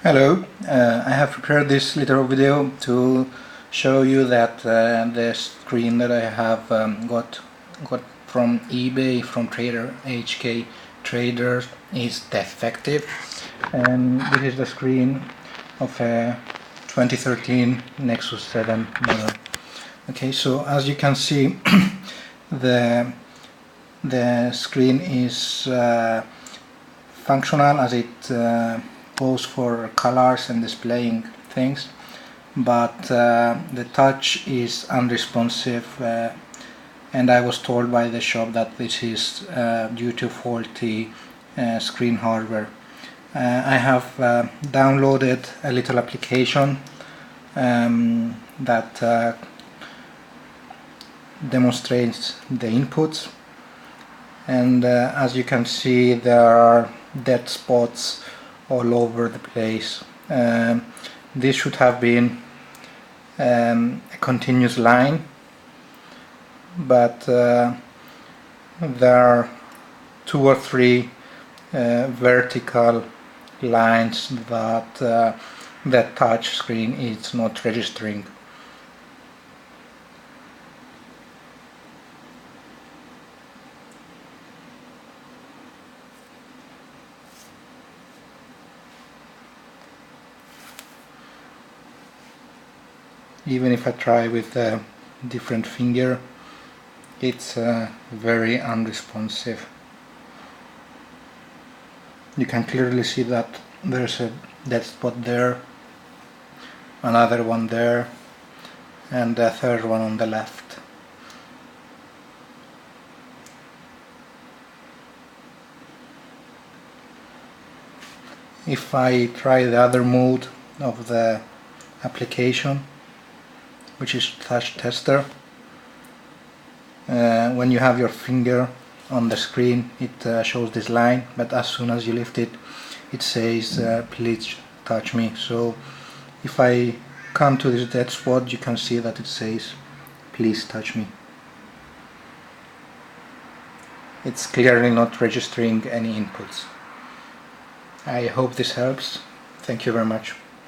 Hello, I have prepared this little video to show you that the screen that I have got from eBay from trader HK Traders is defective, and this is the screen of a 2013 Nexus 7 model. Okay, so as you can see the screen is functional as it goes for colors and displaying things, but the touch is unresponsive, and I was told by the shop that this is due to faulty screen hardware. I have downloaded a little application that demonstrates the inputs, and as you can see, there are dead spots all over the place. This should have been a continuous line, but there are 2 or 3 vertical lines that that touch screen is not registering. Even if I try with a different finger, it's very unresponsive. You can clearly see that there's a dead spot there, another one there, and a third one on the left. If I try the other mode of the application, which is touch tester, when you have your finger on the screen it shows this line, but as soon as you lift it, it says please touch me. So if I come to this dead spot, you can see that it says please touch me. It's clearly not registering any inputs. I hope this helps. Thank you very much.